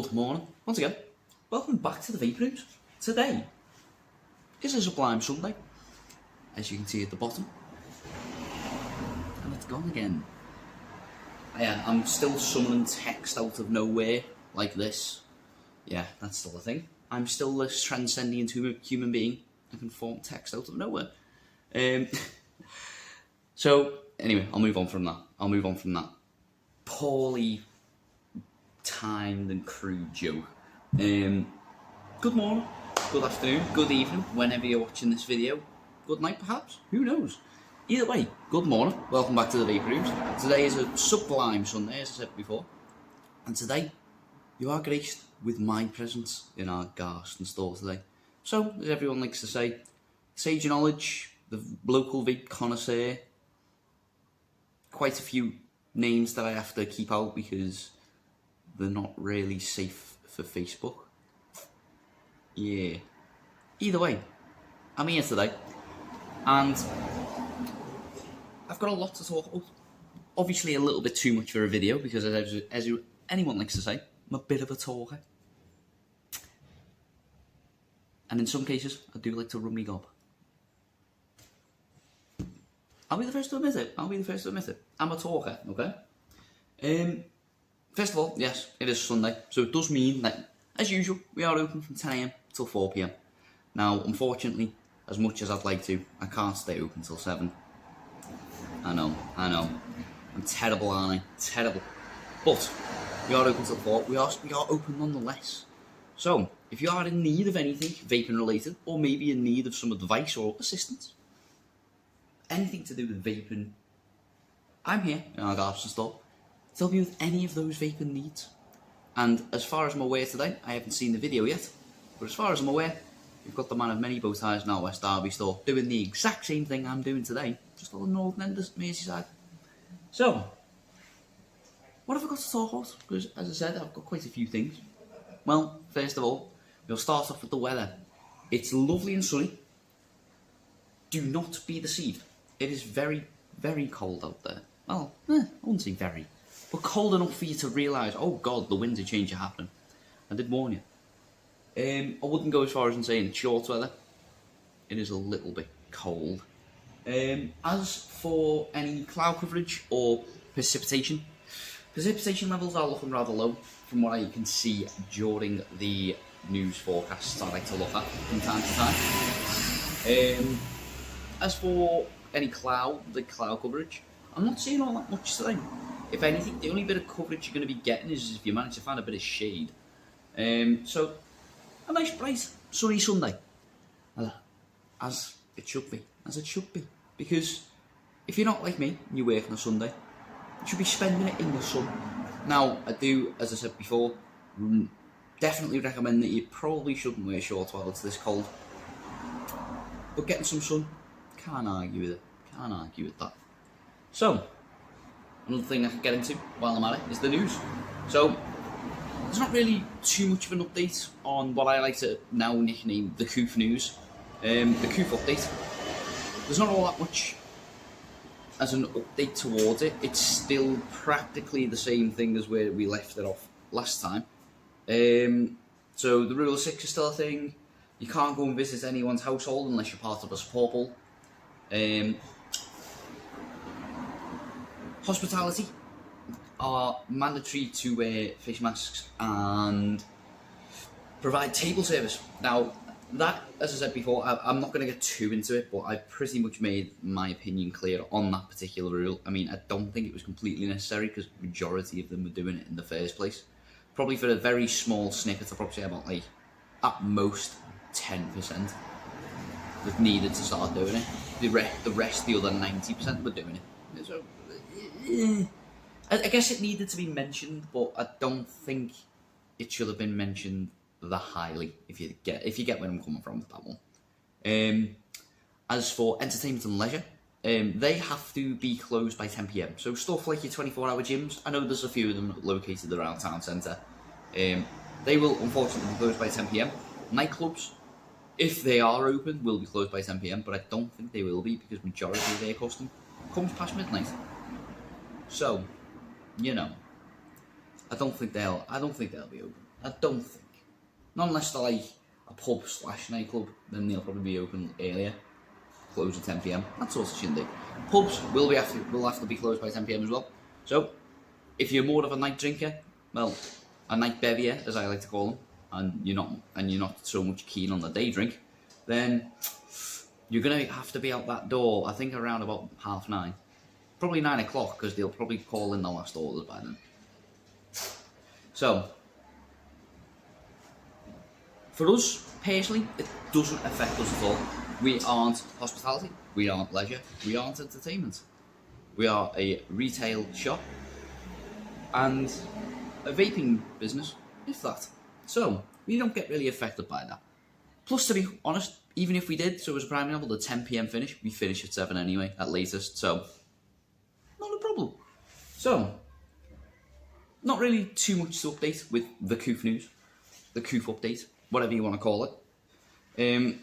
Good morning. Once again, welcome back to the Vape Rooms. Today is a Sublime Sunday, as you can see at the bottom. And it's gone again. Yeah, I'm still summoning text out of nowhere, like this. Yeah, that's still a thing. I'm still this transcendent human being that can form text out of nowhere. So, anyway, I'll move on from that. Poorly timed and crude joke. Good morning, good afternoon, good evening, whenever you're watching this video. Good night, perhaps? Who knows? Either way, good morning. Welcome back to the Vape Rooms. Today is a Sublime Sunday, as I said before. And today, you are graced with my presence in our garston store today. So, as everyone likes to say, sage of knowledge, the local vape connoisseur, quite a few names that I have to keep out because they're not really safe for Facebook. Yeah. Either way, I'm here today, and I've got a lot to talk about. Obviously a little bit too much for a video because, as anyone likes to say, I'm a bit of a talker. And in some cases, I do like to run me gob. I'll be the first to admit it. I'm a talker, okay? First of all, yes, it is Sunday, so it does mean that, as usual, we are open from 10 AM till 4 PM. Now, unfortunately, as much as I'd like to, I can't stay open till 7. I know. I'm terrible, aren't I? Terrible. But we are open till 4. We are open nonetheless. So, if you are in need of anything vaping related, or maybe in need of some advice or assistance, anything to do with vaping, I'm here in our garston store to help you with any of those vaping needs. And as far as I'm aware today, I haven't seen the video yet, but as far as I'm aware, we've got the man of many bow ties in our West Derby store doing the exact same thing I'm doing today, just on the northern end of Merseyside. So, what have I got to talk about? Because, as I said, I've got quite a few things. Well, first of all, we'll start off with the weather. It's lovely and sunny. Do not be deceived. It is very, very cold out there. Well, I wouldn't say very, but cold enough for you to realise, oh God, the winter change is happening. I did warn you. I wouldn't go as far as saying it's short weather. It is a little bit cold. As for any cloud coverage or precipitation levels are looking rather low from what I can see during the news forecasts I like to look at from time to time. As for any cloud coverage, I'm not seeing all that much today. If anything, the only bit of coverage you're going to be getting is if you manage to find a bit of shade. So, a nice bright sunny Sunday, as it should be. Because if you're not like me and you work on a Sunday, you should be spending it in the sun. Now, I do, as I said before, definitely recommend that you probably shouldn't wear shorts while it's this cold. But getting some sun, can't argue with that. So, another thing I can get into while I'm at it is the news. So, there's not really too much of an update on what I like to now nickname the Coof news. The Coof update. There's not all that much as an update towards it. It's still practically the same thing as where we left it off last time. So the Rule of 6 is still a thing. You can't go and visit anyone's household unless you're part of a support pool. Hospitality are mandatory to wear face masks and provide table service. Now, that, as I said before, I'm not going to get too into it, but I've pretty much made my opinion clear on that particular rule. I mean, I don't think it was completely necessary because the majority of them were doing it in the first place. Probably for a very small snippet, I'll probably say about, like, at most 10% that needed to start doing it. The rest, the other 90% were doing it. So, I guess it needed to be mentioned, but I don't think it should have been mentioned that highly, if you get where I'm coming from with that one. As for entertainment and leisure, they have to be closed by 10 PM. So stuff like your 24-hour gyms, I know there's a few of them located around town centre. They will unfortunately be closed by 10 PM. Nightclubs, if they are open, will be closed by 10 PM, but I don't think they will be because majority of their custom comes past midnight. So, you know, I don't think they'll be open. I don't think. Not unless they're like a pub / nightclub, then they'll probably be open earlier, close at 10 PM. That sort of shindig. Pubs will have to be closed by 10 PM as well. So, if you're more of a night drinker, well, a night bevier, as I like to call them, and you're not so much keen on the day drink, then you're gonna have to be out that door. I think around about 9:30, probably 9 o'clock, because they'll probably call in the last orders by then. So, for us personally, it doesn't affect us at all. We aren't hospitality, we aren't leisure, we aren't entertainment. We are a retail shop and a vaping business, if that. So, we don't get really affected by that. Plus, to be honest, even if we did, so as a prime example, the 10 PM finish, we finish at 7 anyway, at latest, so not a problem. So, not really too much to update with the Coof news, the Coof update, whatever you want to call it.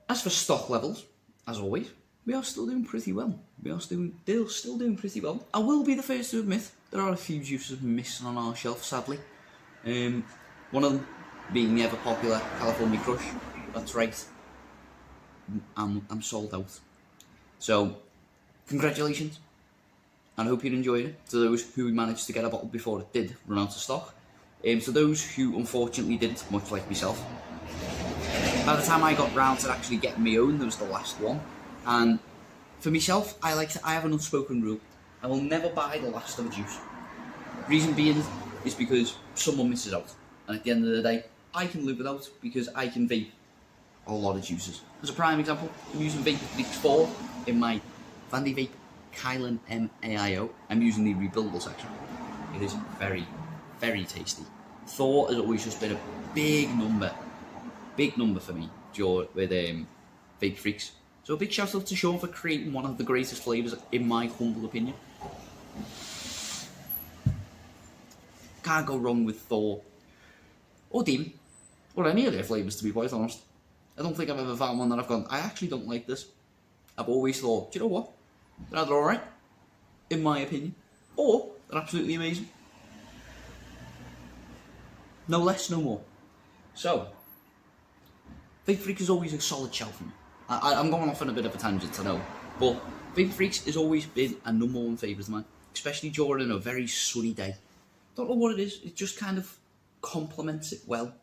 As for stock levels, as always, we are still doing pretty well. They're still doing pretty well. I will be the first to admit there are a few juices missing on our shelf, sadly. One of them being the ever popular California Crush. That's right. I'm sold out. So, congratulations. And I hope you enjoyed it. To those who managed to get a bottle before it did run out of stock. To those who unfortunately didn't, much like myself. By the time I got round to actually getting my own, there was the last one. And for myself, I have an unspoken rule. I will never buy the last of a juice. Reason being is because someone misses out. And at the end of the day, I can live without because I can vape a lot of juices. As a prime example, I'm using Vape 4 in my Vandy Vape Kylan MAIO. I'm using the rebuildable section. It is very, very tasty. Thor has always just been a big number for me with Vape Freaks. So a big shout out to Sean for creating one of the greatest flavours in my humble opinion. Can't go wrong with Thor or Demon or any of their flavours, to be quite honest. I don't think I've ever found one that I've gone, I actually don't like this. I've always thought, do you know what? They're either alright, in my opinion, or they're absolutely amazing. No less, no more. So, Vape Freaks is always a solid shout for me. I'm going off on a bit of a tangent, I know, but Vape Freaks has always been a number one favourite of mine, especially during a very sunny day. Don't know what it is, it just kind of complements it well.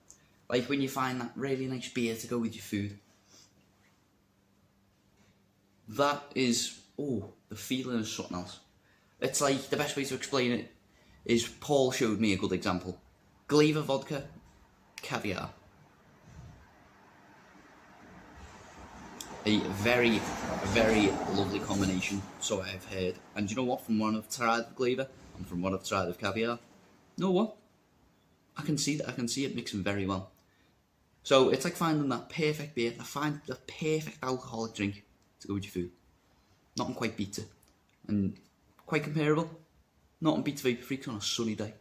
Like when you find that really nice beer to go with your food. That is, the feeling is something else. It's like, the best way to explain it is Paul showed me a good example. Glaver vodka, caviar. A very, very lovely combination, so I've heard. And you know what, from what I've tried of Glaver, and from what I've tried of caviar, you know what? I can see it mixing very well. So it's like finding that perfect beer, find the perfect alcoholic drink to go with your food. Nothing quite beats it. And quite comparable, nothing beats Vape Freaks on a sunny day.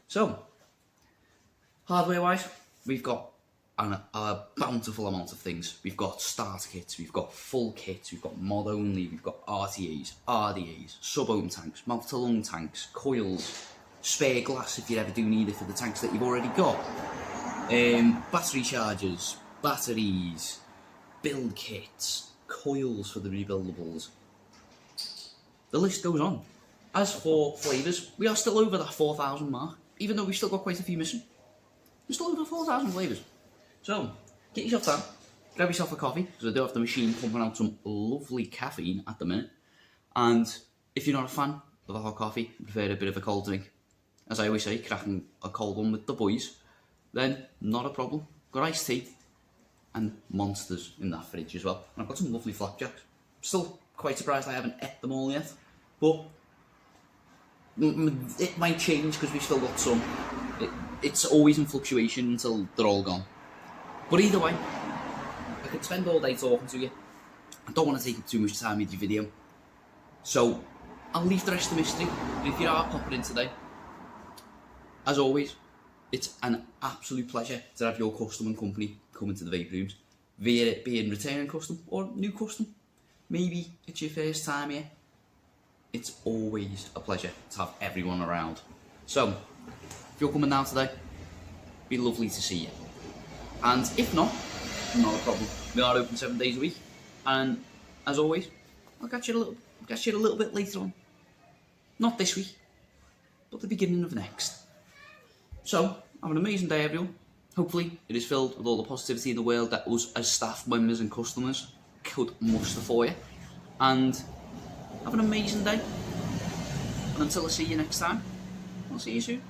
So, hardware wise, we've got a bountiful amount of things. We've got starter kits, we've got full kits, we've got mod only, we've got RTAs, RDAs, sub-ohm tanks, mouth to lung tanks, coils, spare glass if you ever do need it for the tanks that you've already got. Battery chargers, batteries, build kits, coils for the rebuildables. The list goes on. As for flavours, we are still over that 4,000 mark, even though we've still got quite a few missing. We're still over 4,000 flavours. So, get yourself down, grab yourself a coffee, because I do have the machine pumping out some lovely caffeine at the minute. And if you're not a fan of a hot coffee, you prefer a bit of a cold drink, as I always say, cracking a cold one with the boys, then not a problem. Got iced tea and monsters in that fridge as well. And I've got some lovely flapjacks. Still quite surprised I haven't ate them all yet, but it might change because we've still got some. It's always in fluctuation until they're all gone. But either way, I could spend all day talking to you. I don't want to take up too much time with your video, so I'll leave the rest of the mystery. But if you are popping in today, as always, it's an absolute pleasure to have your custom and company come into the vape rooms, via it being returning custom or new custom. Maybe it's your first time here. It's always a pleasure to have everyone around. So, you're coming down today, be lovely to see you. And if not a problem. We are open 7 days a week, and as always, I'll catch you a little bit later on. Not this week, but the beginning of next. So, have an amazing day, everyone. Hopefully, it is filled with all the positivity in the world that us as staff members and customers could muster for you. And have an amazing day. And until I see you next time, I'll see you soon.